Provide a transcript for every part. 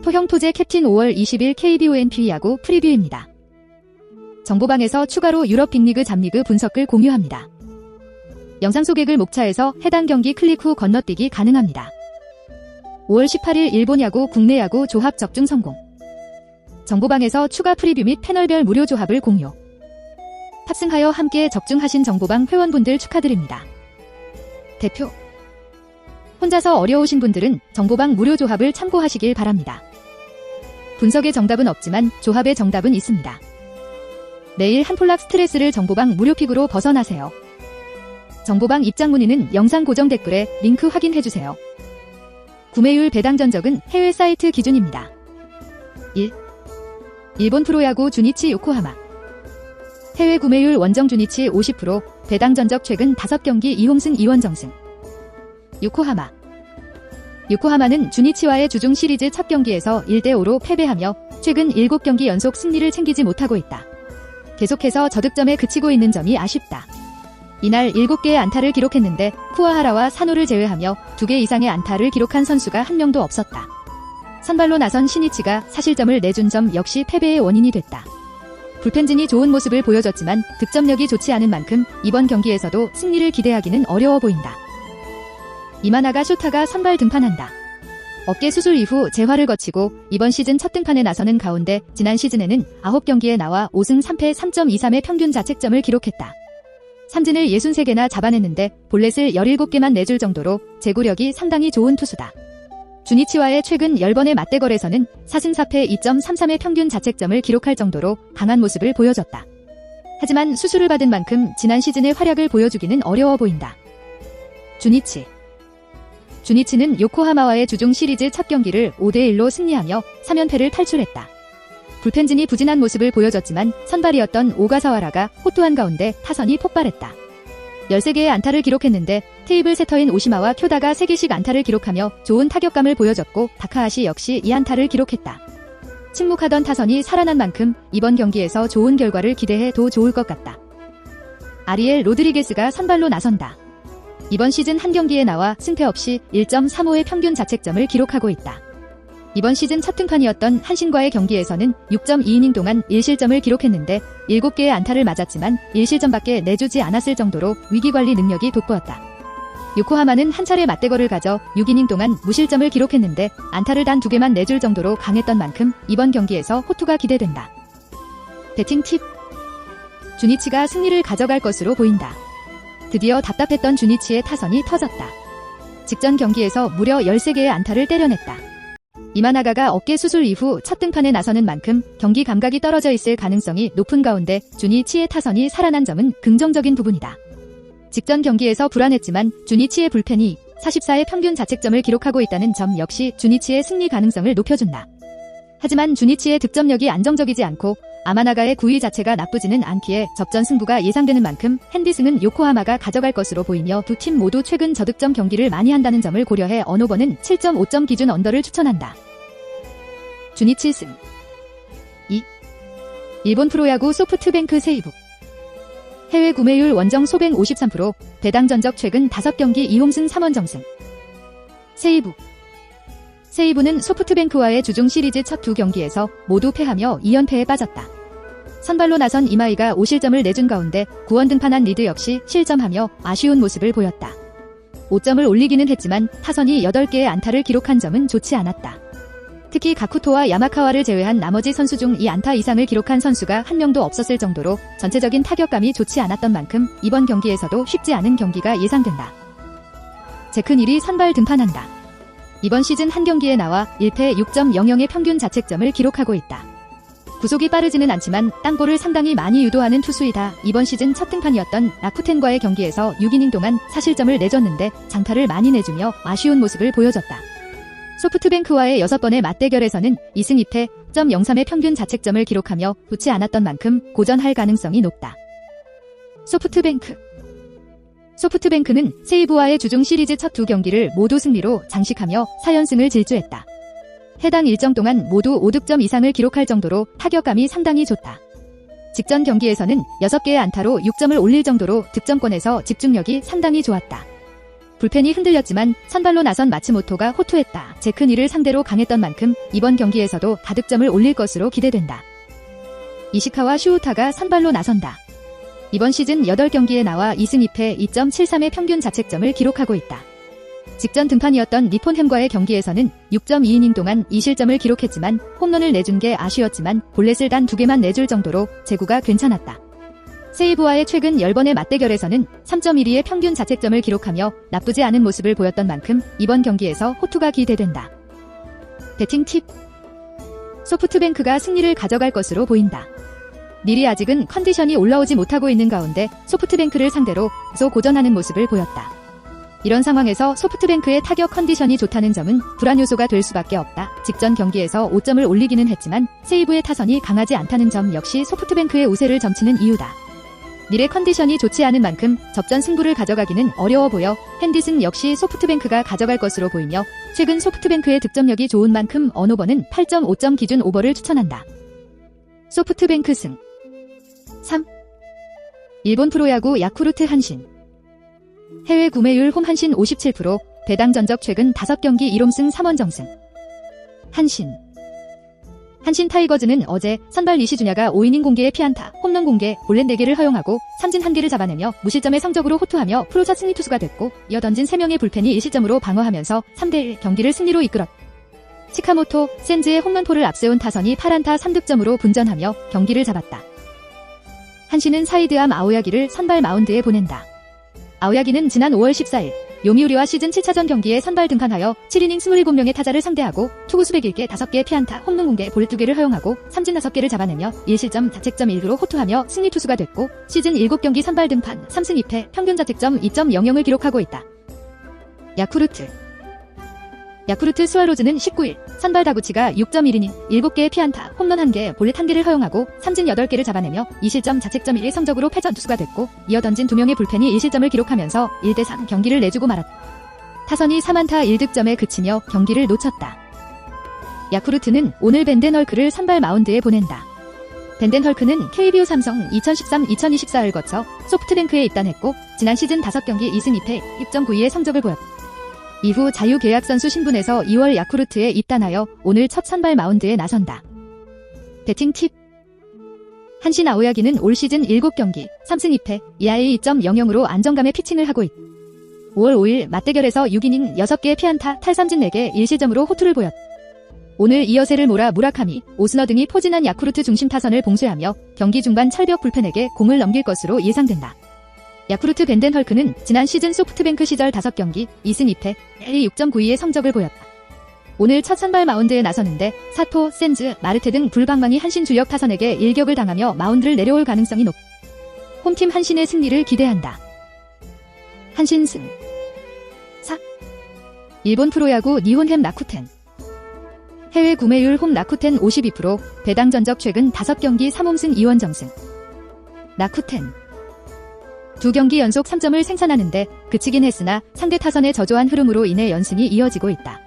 토형토제 캡틴 5월 20일 KBONP 야구 프리뷰입니다. 정보방에서 추가로 유럽 빅리그 잡리그 분석글 공유합니다. 영상 소개글 목차에서 해당 경기 클릭 후 건너뛰기 가능합니다. 5월 18일 일본 야구 국내 야구 조합 적중 성공. 정보방에서 추가 프리뷰 및 패널별 무료 조합을 공유. 탑승하여 함께 적중하신 정보방 회원분들 축하드립니다. 대표 혼자서 어려우신 분들은 정보방 무료 조합을 참고하시길 바랍니다. 분석의 정답은 없지만 조합의 정답은 있습니다. 매일 한 폴락 스트레스를 정보방 무료픽으로 벗어나세요. 정보방 입장 문의는 영상 고정 댓글에 링크 확인해주세요. 구매율 배당 전적은 해외 사이트 기준입니다. 1. 일본 프로야구 주니치 요코하마. 해외 구매율 원정 주니치 50%, 배당 전적 최근 5경기 2홈승 2원정승. 요코하마는 주니치와의 주중 시리즈 첫 경기에서 1대5로 패배하며 최근 7경기 연속 승리를 챙기지 못하고 있다. 계속해서 저득점에 그치고 있는 점이 아쉽다. 이날 7개의 안타를 기록했는데 쿠와하라와 사노를 제외하며 2개 이상의 안타를 기록한 선수가 한 명도 없었다. 선발로 나선 시니치가 사실점을 내준 점 역시 패배의 원인이 됐다. 불펜진이 좋은 모습을 보여줬지만 득점력이 좋지 않은 만큼 이번 경기에서도 승리를 기대하기는 어려워 보인다. 이마나가 쇼타가 선발 등판한다. 어깨 수술 이후 재활을 거치고 이번 시즌 첫 등판에 나서는 가운데 지난 시즌에는 9경기에 나와 5승 3패 3.23의 평균 자책점을 기록했다. 삼진을 63개나 잡아냈는데 볼넷을 17개만 내줄 정도로 제구력이 상당히 좋은 투수다. 주니치와의 최근 10번의 맞대결에서는 4승 4패 2.33의 평균 자책점을 기록할 정도로 강한 모습을 보여줬다. 하지만 수술을 받은 만큼 지난 시즌의 활약을 보여주기는 어려워 보인다. 주니치는 요코하마와의 주중 시리즈 첫 경기를 5대1로 승리하며 3연패를 탈출했다. 불펜진이 부진한 모습을 보여줬지만 선발이었던 오가사와라가 호투한 가운데 타선이 폭발했다. 13개의 안타를 기록했는데 테이블 세터인 오시마와 쿄다가 3개씩 안타를 기록하며 좋은 타격감을 보여줬고 다카하시 역시 2안타를 기록했다. 침묵하던 타선이 살아난 만큼 이번 경기에서 좋은 결과를 기대해도 좋을 것 같다. 아리엘 로드리게스가 선발로 나선다. 이번 시즌 한 경기에 나와 승패 없이 1.35의 평균 자책점을 기록하고 있다. 이번 시즌 첫 등판이었던 한신과의 경기에서는 6.2이닝 동안 1실점을 기록했는데 7개의 안타를 맞았지만 1실점밖에 내주지 않았을 정도로 위기관리 능력이 돋보였다. 요코하마는 한 차례 맞대결을 가져 6이닝 동안 무실점을 기록했는데 안타를 단 2개만 내줄 정도로 강했던 만큼 이번 경기에서 호투가 기대된다. 배팅 팁. 주니치가 승리를 가져갈 것으로 보인다. 드디어 답답했던 주니치의 타선이 터졌다. 직전 경기에서 무려 13개의 안타를 때려냈다. 이마나가가 어깨 수술 이후 첫 등판에 나서는 만큼 경기 감각이 떨어져 있을 가능성이 높은 가운데 주니치의 타선이 살아난 점은 긍정적인 부분이다. 직전 경기에서 불안했지만 주니치의 불펜이 44의 평균 자책점을 기록하고 있다는 점 역시 주니치의 승리 가능성을 높여준다. 하지만 주니치의 득점력이 안정적이지 않고 아마나가의 구위 자체가 나쁘지는 않기에 접전 승부가 예상되는 만큼 핸디승은 요코하마가 가져갈 것으로 보이며 두 팀 모두 최근 저득점 경기를 많이 한다는 점을 고려해 언오버는 7.5점 기준 언더를 추천한다. 주니치 승. 2. 일본 프로야구 소프트뱅크 세이부. 해외 구매율 원정 소뱅 53%, 배당 전적 최근 5경기 2홈승 3원정승. 세이부는 소프트뱅크와의 주중 시리즈 첫 2경기에서 모두 패하며 2연패에 빠졌다. 선발로 나선 이마이가 5실점을 내준 가운데 9원 등판한 리드 역시 실점하며 아쉬운 모습을 보였다. 5점을 올리기는 했지만 타선이 8개의 안타를 기록한 점은 좋지 않았다. 특히 가쿠토와 야마카와를 제외한 나머지 선수 중 이 안타 이상을 기록한 선수가 한 명도 없었을 정도로 전체적인 타격감이 좋지 않았던 만큼 이번 경기에서도 쉽지 않은 경기가 예상된다. 제크닐이 선발 등판한다. 이번 시즌 한 경기에 나와 1패 6.00의 평균 자책점을 기록하고 있다. 구속이 빠르지는 않지만 땅볼을 상당히 많이 유도하는 투수이다. 이번 시즌 첫 등판이었던 라쿠텐과의 경기에서 6이닝 동안 4실점을 내줬는데 장타를 많이 내주며 아쉬운 모습을 보여줬다. 소프트뱅크와의 6번의 맞대결에서는 2승 2패 0.03의 평균 자책점을 기록하며 좋지 않았던 만큼 고전할 가능성이 높다. 소프트뱅크는 세이브와의 주중 시리즈 첫 2경기를 모두 승리로 장식하며 4연승을 질주했다. 해당 일정 동안 모두 5득점 이상을 기록할 정도로 타격감이 상당히 좋다. 직전 경기에서는 6개의 안타로 6점을 올릴 정도로 득점권에서 집중력이 상당히 좋았다. 불펜이 흔들렸지만 선발로 나선 마츠모토가 호투했다. 제크니를 상대로 강했던 만큼 이번 경기에서도 다득점을 올릴 것으로 기대된다. 이시카와 슈우타가 선발로 나선다. 이번 시즌 8경기에 나와 2승 2패 2.73의 평균 자책점을 기록하고 있다. 직전 등판이었던 니폰햄과의 경기에서는 6.2이닝 동안 2실점을 기록했지만 홈런을 내준 게 아쉬웠지만 볼넷을 단 2개만 내줄 정도로 제구가 괜찮았다. 세이브와의 최근 10번의 맞대결에서는 3.12의 평균 자책점을 기록하며 나쁘지 않은 모습을 보였던 만큼 이번 경기에서 호투가 기대된다. 배팅 팁. 소프트뱅크가 승리를 가져갈 것으로 보인다. 닐이 아직은 컨디션이 올라오지 못하고 있는 가운데 소프트뱅크를 상대로 소 고전하는 모습을 보였다. 이런 상황에서 소프트뱅크의 타격 컨디션이 좋다는 점은 불안 요소가 될 수밖에 없다. 직전 경기에서 5점을 올리기는 했지만 세이브의 타선이 강하지 않다는 점 역시 소프트뱅크의 우세를 점치는 이유다. 닐의 컨디션이 좋지 않은 만큼 접전 승부를 가져가기는 어려워 보여 핸디슨 역시 소프트뱅크가 가져갈 것으로 보이며 최근 소프트뱅크의 득점력이 좋은 만큼 언오버는 8.5점 기준 오버를 추천한다. 소프트뱅크 승. 3. 일본 프로야구 야쿠르트 한신. 해외 구매율 홈 한신 57%, 배당 전적 최근 5경기 1홈승 3원정승. 한신 타이거즈는 어제 선발 이시주냐가 5이닝 공개의 피안타, 홈런 공개, 볼넷 4개를 허용하고 삼진 1개를 잡아내며 무실점의 성적으로 호투하며 프로 첫 승리 투수가 됐고 이어 던진 3명의 불펜이 1실점으로 방어하면서 3대1 경기를 승리로 이끌었다. 치카모토, 센즈의 홈런포를 앞세운 타선이 8안타 3득점으로 분전하며 경기를 잡았다. 한신은 사이드암 아오야기를 선발 마운드에 보낸다. 아오야기는 지난 5월 14일 요미우리와 시즌 7차전 경기에 선발 등판하여 7이닝 27명의 타자를 상대하고 투구수 101개 5개의 피안타, 홈런 공개, 볼넷 2개를 허용하고 삼진 5개를 잡아내며 1실점 자책점 1구로 호투하며 승리 투수가 됐고 시즌 7경기 선발 등판 3승 2패 평균 자책점 2.00을 기록하고 있다. 야쿠르트 스와로즈는 19일 선발 다구치가 6.1이닝 7개의 피안타, 홈런 1개, 볼넷 1개를 허용하고 삼진 8개를 잡아내며 2실점 자책점 1의 성적으로 패전 투수가 됐고 이어 던진 2명의 불펜이 1실점을 기록하면서 1대3 경기를 내주고 말았다. 타선이 3안타 1득점에 그치며 경기를 놓쳤다. 야쿠르트는 오늘 벤덴 헐크를 선발 마운드에 보낸다. 벤덴 헐크는 KBO 삼성 2013-2024를 거쳐 소프트뱅크에 입단했고 지난 시즌 5경기 2승 2패 6.92의 성적을 보였다. 이후 자유계약 선수 신분에서 2월 야쿠르트에 입단하여 오늘 첫 선발 마운드에 나선다. 배팅 팁. 한신 아오야기는 올 시즌 7경기 3승 2패 2할이 2.00으로 안정감의 피칭을 하고 있다. 5월 5일 맞대결에서 6이닝 6개의 피안타, 탈삼진 4개 1실점으로 호투를 보였다. 오늘 이어세를 몰아 무라카미, 오스너 등이 포진한 야쿠르트 중심 타선을 봉쇄하며 경기 중반 철벽 불펜에게 공을 넘길 것으로 예상된다. 야쿠르트 벤덴 헐크는 지난 시즌 소프트뱅크 시절 5경기 2승 2패 6.92의 성적을 보였다. 오늘 첫 선발 마운드에 나서는데 사토, 센즈, 마르테 등 불방망이 한신 주력 타선에게 일격을 당하며 마운드를 내려올 가능성이 높다. 홈팀 한신의 승리를 기대한다. 한신 승. 4. 일본 프로야구 니혼햄 라쿠텐. 해외 구매율 홈 라쿠텐 52%, 배당 전적 최근 5경기 3홈승 2원정승. 라쿠텐 2경기 연속 3점을 생산하는데 그치긴 했으나 상대 타선의 저조한 흐름으로 인해 연승이 이어지고 있다.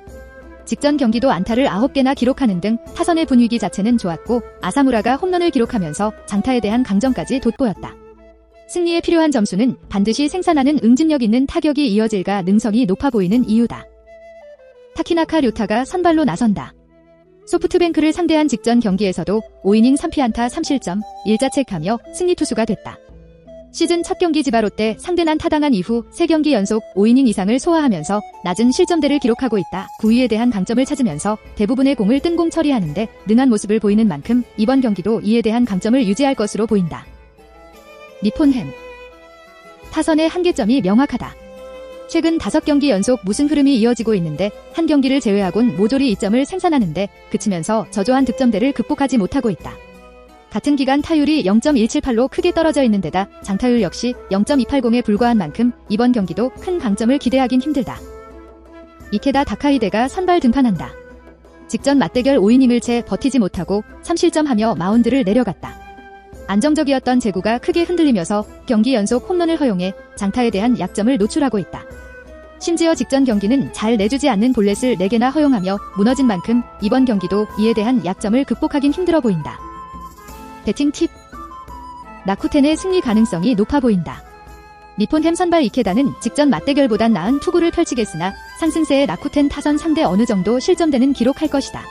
직전 경기도 안타를 9개나 기록하는 등 타선의 분위기 자체는 좋았고 아사무라가 홈런을 기록하면서 장타에 대한 강점까지 돋보였다. 승리에 필요한 점수는 반드시 생산하는 응집력 있는 타격이 이어질까 능성이 높아 보이는 이유다. 타키나카 류타가 선발로 나선다. 소프트뱅크를 상대한 직전 경기에서도 5이닝 3피안타 3실점 1자책하며 승리 투수가 됐다. 시즌 첫 경기 지바 롯데 상대난 타당한 이후 3경기 연속 5이닝 이상을 소화하면서 낮은 실점대를 기록하고 있다. 9위에 대한 강점을 찾으면서 대부분의 공을 뜬공 처리하는데 능한 모습을 보이는 만큼 이번 경기도 이에 대한 강점을 유지할 것으로 보인다. 니폰햄 타선의 한계점이 명확하다. 최근 5경기 연속 무승 흐름이 이어지고 있는데 한 경기를 제외하곤 모조리 2점을 생산하는데 그치면서 저조한 득점대를 극복하지 못하고 있다. 같은 기간 타율이 0.178로 크게 떨어져 있는 데다 장타율 역시 0.280에 불과한 만큼 이번 경기도 큰 강점을 기대하긴 힘들다. 이케다 다카이데가 선발 등판한다. 직전 맞대결 5이닝을 채 버티지 못하고 3실점하며 마운드를 내려갔다. 안정적이었던 제구가 크게 흔들리면서 경기 연속 홈런을 허용해 장타에 대한 약점을 노출하고 있다. 심지어 직전 경기는 잘 내주지 않는 볼넷을 4개나 허용하며 무너진 만큼 이번 경기도 이에 대한 약점을 극복하긴 힘들어 보인다. 배팅 팁. 라쿠텐의 승리 가능성이 높아 보인다. 니폰햄 선발 이케다는 직전 맞대결보단 나은 투구를 펼치겠으나 상승세의 라쿠텐 타선 상대 어느 정도 실점되는 기록할 것이다.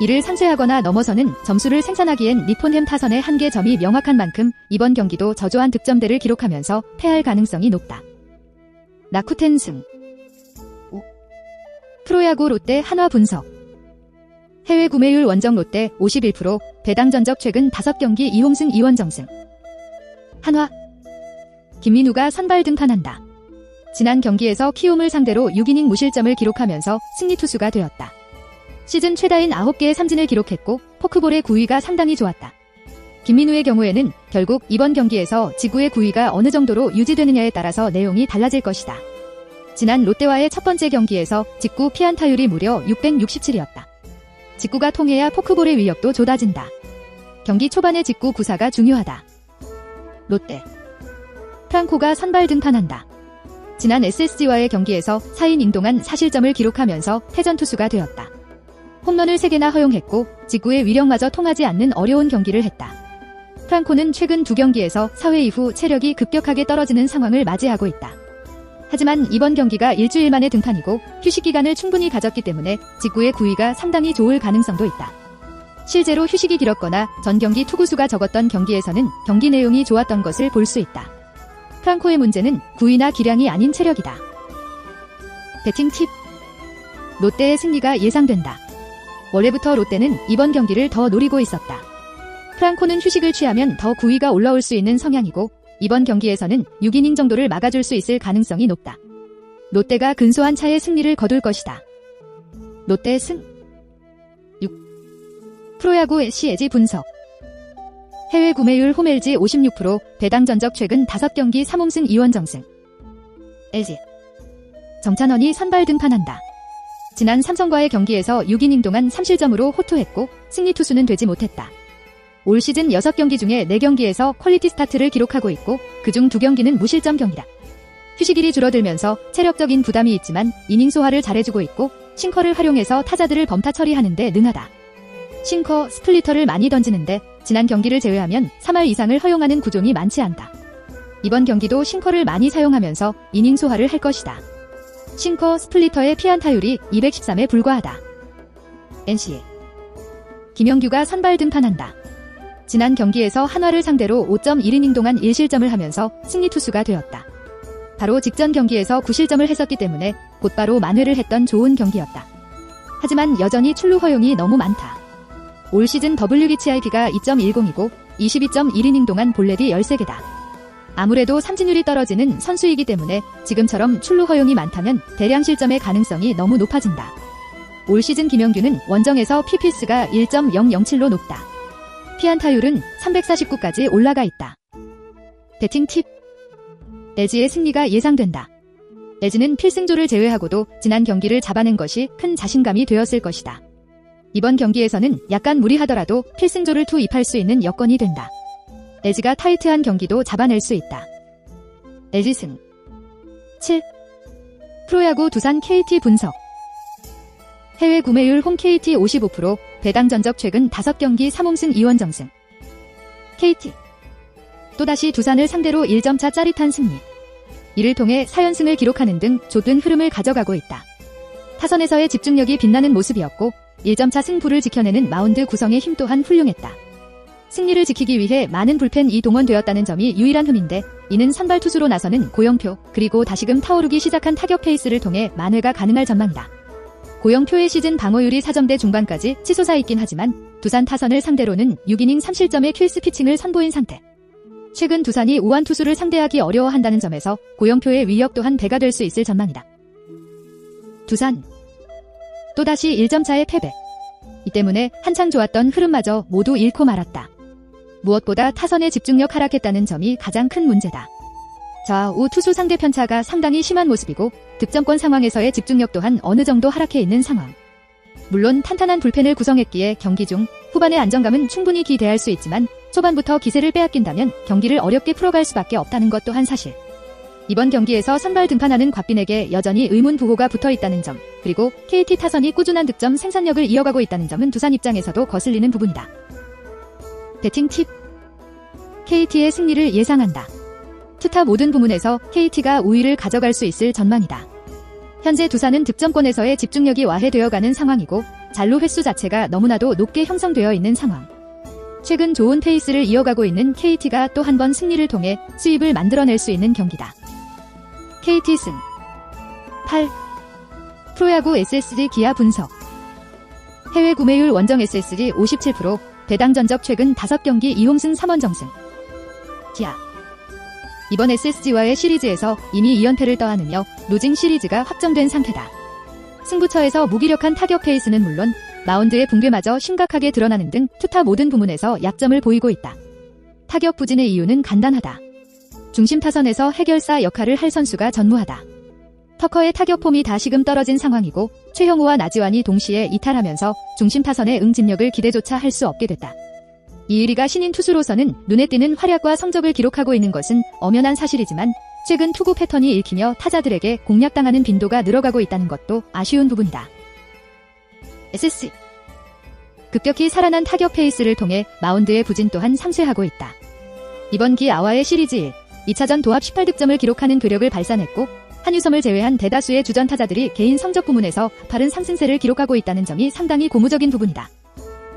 이를 상쇄하거나 넘어서는 점수를 생산하기엔 니폰햄 타선의 한계 점이 명확한 만큼 이번 경기도 저조한 득점대를 기록하면서 패할 가능성이 높다. 라쿠텐 승. 프로야구 롯데 한화 분석. 해외 구매율 원정 롯데 51%, 배당 전적 최근 5경기 2홈승 2원정승. 한화. 김민우가 선발 등판한다. 지난 경기에서 키움을 상대로 6이닝 무실점을 기록하면서 승리 투수가 되었다. 시즌 최다인 9개의 삼진을 기록했고 포크볼의 구위가 상당히 좋았다. 김민우의 경우에는 결국 이번 경기에서 지구의 구위가 어느 정도로 유지되느냐에 따라서 내용이 달라질 것이다. 지난 롯데와의 첫 번째 경기에서 직구 피안타율이 무려 667이었다. 직구가 통해야 포크볼의 위력도 쏟아진다. 경기 초반의 직구 구사가 중요하다. 롯데. 프랑코가 선발 등판한다. 지난 SSG와의 경기에서 4이닝 동안 4실점을 기록하면서 패전 투수가 되었다. 홈런을 3개나 허용했고 직구의 위력마저 통하지 않는 어려운 경기를 했다. 프랑코는 최근 2경기에서 4회 이후 체력이 급격하게 떨어지는 상황을 맞이하고 있다. 하지만 이번 경기가 일주일 만의 등판이고 휴식 기간을 충분히 가졌기 때문에 직구의 구위가 상당히 좋을 가능성도 있다. 실제로 휴식이 길었거나 전 경기 투구수가 적었던 경기에서는 경기 내용이 좋았던 것을 볼 수 있다. 프랑코의 문제는 구위나 기량이 아닌 체력이다. 배팅 팁. 롯데의 승리가 예상된다. 원래부터 롯데는 이번 경기를 더 노리고 있었다. 프랑코는 휴식을 취하면 더 구위가 올라올 수 있는 성향이고 이번 경기에서는 6이닝 정도를 막아줄 수 있을 가능성이 높다. 롯데가 근소한 차의 승리를 거둘 것이다. 롯데 승. 6. 프로야구 시에지 분석. 해외 구매율 홈 LG 56%, 배당 전적 최근 5경기 3홈승 2원정승. LG. 정찬원이 선발 등판한다. 지난 삼성과의 경기에서 6이닝 동안 3실점으로 호투했고 승리 투수는 되지 못했다. 올 시즌 6경기 중에 4경기에서 퀄리티 스타트를 기록하고 있고 그중 2경기는 무실점 경기다. 휴식일이 줄어들면서 체력적인 부담이 있지만 이닝 소화를 잘해주고 있고 싱커를 활용해서 타자들을 범타 처리하는 데 능하다. 싱커, 스플리터를 많이 던지는데 지난 경기를 제외하면 3할 이상을 허용하는 구종이 많지 않다. 이번 경기도 싱커를 많이 사용하면서 이닝 소화를 할 것이다. 싱커, 스플리터의 피안타율이 213에 불과하다. NC. 김영규가 선발 등판한다. 지난 경기에서 한화를 상대로 5.1이닝 동안 1실점을 하면서 승리 투수가 되었다. 바로 직전 경기에서 9실점을 했었기 때문에 곧바로 만회를 했던 좋은 경기였다. 하지만 여전히 출루 허용이 너무 많다. 올 시즌 WHIP가 2.10이고 22.1이닝 동안 볼넷이 13개다. 아무래도 삼진율이 떨어지는 선수이기 때문에 지금처럼 출루 허용이 많다면 대량 실점의 가능성이 너무 높아진다. 올 시즌 김영규는 원정에서 PPS가 1.007로 높다. 피안타율은 349까지 올라가 있다. 배팅 팁. LG의 승리가 예상된다. LG는 필승조를 제외하고도 지난 경기를 잡아낸 것이 큰 자신감이 되었을 것이다. 이번 경기에서는 약간 무리하더라도 필승조를 투입할 수 있는 여건이 된다. LG가 타이트한 경기도 잡아낼 수 있다. LG 승. 7. 프로야구 두산 KT 분석. 해외 구매율 홈 KT 55%, 배당 전적 최근 5경기 3홈승 2원정승. KT. 또다시 두산을 상대로 1점차 짜릿한 승리. 이를 통해 4연승을 기록하는 등 좋은 흐름을 가져가고 있다. 타선에서의 집중력이 빛나는 모습이었고 1점차 승부를 지켜내는 마운드 구성의 힘 또한 훌륭했다. 승리를 지키기 위해 많은 불펜이 동원되었다는 점이 유일한 흠인데 이는 선발 투수로 나서는 고영표 그리고 다시금 타오르기 시작한 타격 페이스를 통해 만회가 가능할 전망이다. 고영표의 시즌 방어율이 4점대 중반까지 치솟아 있긴 하지만 두산 타선을 상대로는 6이닝 3실점의 킬스 피칭을 선보인 상태. 최근 두산이 우완 투수를 상대하기 어려워한다는 점에서 고영표의 위력 또한 배가 될 수 있을 전망이다. 두산. 또다시 1점차의 패배. 이 때문에 한창 좋았던 흐름마저 모두 잃고 말았다. 무엇보다 타선의 집중력 하락했다는 점이 가장 큰 문제다. 좌우 투수 상대 편차가 상당히 심한 모습이고 득점권 상황에서의 집중력 또한 어느 정도 하락해 있는 상황. 물론 탄탄한 불펜을 구성했기에 경기 중 후반의 안정감은 충분히 기대할 수 있지만 초반부터 기세를 빼앗긴다면 경기를 어렵게 풀어갈 수밖에 없다는 것 또한 사실. 이번 경기에서 선발 등판하는 곽빈에게 여전히 의문 부호가 붙어있다는 점, 그리고 KT 타선이 꾸준한 득점 생산력을 이어가고 있다는 점은 두산 입장에서도 거슬리는 부분이다. 배팅 팁. KT의 승리를 예상한다. 투타 모든 부문에서 KT가 우위를 가져갈 수 있을 전망이다. 현재 두산은 득점권에서의 집중력이 와해되어가는 상황이고 잔루 횟수 자체가 너무나도 높게 형성되어 있는 상황. 최근 좋은 페이스를 이어가고 있는 KT가 또 한 번 승리를 통해 수입을 만들어낼 수 있는 경기다. KT 승 8. 프로야구 SSG 기아 분석. 해외 구매율 원정 SSG 57%, 배당 전적 최근 5경기 2홈승 3원정승. 기아. 이번 SSG와의 시리즈에서 이미 2연패를 떠안으며 루징 시리즈가 확정된 상태다. 승부처에서 무기력한 타격 페이스는 물론 마운드의 붕괴마저 심각하게 드러나는 등 투타 모든 부문에서 약점을 보이고 있다. 타격 부진의 이유는 간단하다. 중심 타선에서 해결사 역할을 할 선수가 전무하다. 터커의 타격 폼이 다시금 떨어진 상황이고 최형우와 나지완이 동시에 이탈하면서 중심 타선의 응집력을 기대조차 할 수 없게 됐다. 이의리가 신인 투수로서는 눈에 띄는 활약과 성적을 기록하고 있는 것은 엄연한 사실이지만 최근 투구 패턴이 읽히며 타자들에게 공략당하는 빈도가 늘어가고 있다는 것도 아쉬운 부분이다. SSG. 급격히 살아난 타격 페이스를 통해 마운드의 부진 또한 상쇄하고 있다. 이번 기아와의 시리즈 1, 2차전 도합 18득점을 기록하는 괴력을 발산했고 한유섬을 제외한 대다수의 주전 타자들이 개인 성적 부문에서 가파른 상승세를 기록하고 있다는 점이 상당히 고무적인 부분이다.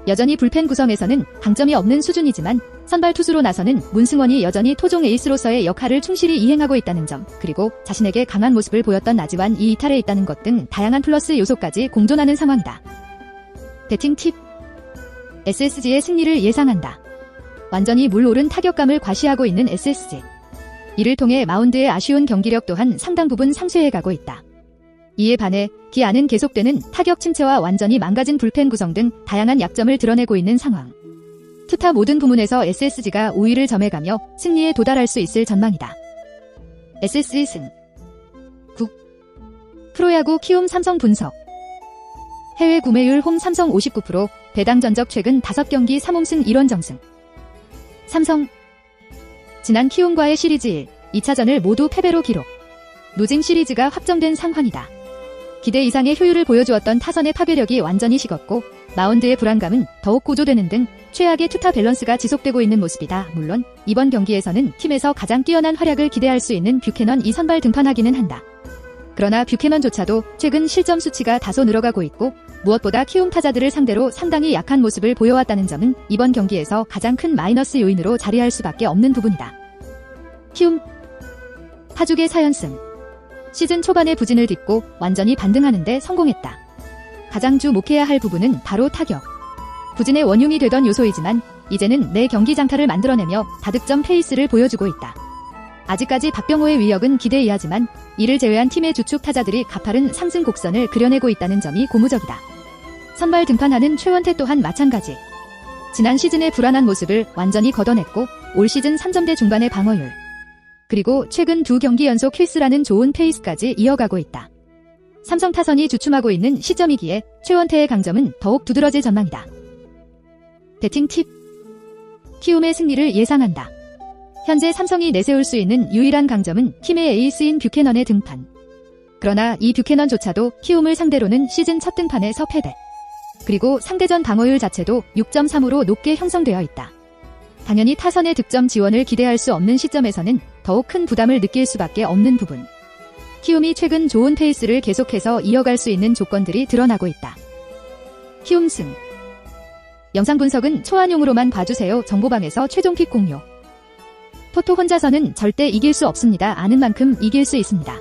여전히 불펜 구성에서는 강점이 없는 수준이지만 선발 투수로 나서는 문승원이 여전히 토종 에이스로서의 역할을 충실히 이행하고 있다는 점, 그리고 자신에게 강한 모습을 보였던 나지완이 이탈해 있다는 것 등 다양한 플러스 요소까지 공존하는 상황이다. 배팅 팁. SSG의 승리를 예상한다. 완전히 물 오른 타격감을 과시하고 있는 SSG. 이를 통해 마운드의 아쉬운 경기력 또한 상당 부분 상쇄해가고 있다. 이에 반해 기아는 계속되는 타격 침체와 완전히 망가진 불펜 구성 등 다양한 약점을 드러내고 있는 상황. 투타 모든 부문에서 SSG가 우위를 점해가며 승리에 도달할 수 있을 전망이다. SSG 승 9. 프로야구 키움 삼성 분석. 해외 구매율 홈 삼성 59%, 배당 전적 최근 5경기 3홈승 1원정승. 삼성. 지난 키움과의 시리즈 1, 2차전을 모두 패배로 기록. 루징 시리즈가 확정된 상황이다. 기대 이상의 효율을 보여주었던 타선의 파괴력이 완전히 식었고 마운드의 불안감은 더욱 고조되는 등 최악의 투타 밸런스가 지속되고 있는 모습이다. 물론 이번 경기에서는 팀에서 가장 뛰어난 활약을 기대할 수 있는 뷰캐넌이 선발 등판하기는 한다. 그러나 뷰캐넌조차도 최근 실점 수치가 다소 늘어가고 있고 무엇보다 키움 타자들을 상대로 상당히 약한 모습을 보여왔다는 점은 이번 경기에서 가장 큰 마이너스 요인으로 자리할 수밖에 없는 부분이다. 키움 파죽의 4연승. 시즌 초반의 부진을 딛고 완전히 반등하는 데 성공했다. 가장 주목해야 할 부분은 바로 타격. 부진의 원흉이 되던 요소이지만 이제는 내 경기 장타를 만들어내며 다득점 페이스를 보여주고 있다. 아직까지 박병호의 위력은 기대 이하지만 이를 제외한 팀의 주축 타자들이 가파른 상승 곡선을 그려내고 있다는 점이 고무적이다. 선발 등판하는 최원태 또한 마찬가지. 지난 시즌의 불안한 모습을 완전히 걷어냈고 올 시즌 3점대 중반의 방어율, 그리고 최근 2경기 연속 킬스라는 좋은 페이스까지 이어가고 있다. 삼성 타선이 주춤하고 있는 시점이기에 최원태의 강점은 더욱 두드러질 전망이다. 배팅 팁. 키움의 승리를 예상한다. 현재 삼성이 내세울 수 있는 유일한 강점은 팀의 에이스인 뷰캐넌의 등판. 그러나 이 뷰캐넌조차도 키움을 상대로는 시즌 첫 등판에서 패배. 그리고 상대전 방어율 자체도 6.3으로 높게 형성되어 있다. 당연히 타선의 득점 지원을 기대할 수 없는 시점에서는 더욱 큰 부담을 느낄 수밖에 없는 부분. 키움이 최근 좋은 페이스를 계속해서 이어갈 수 있는 조건들이 드러나고 있다. 키움 승. 영상 분석은 초안용으로만 봐주세요. 정보방에서 최종픽 공유. 토토 혼자서는 절대 이길 수 없습니다. 아는 만큼 이길 수 있습니다.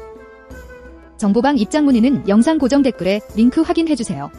정보방 입장 문의는 영상 고정 댓글에 링크 확인해주세요.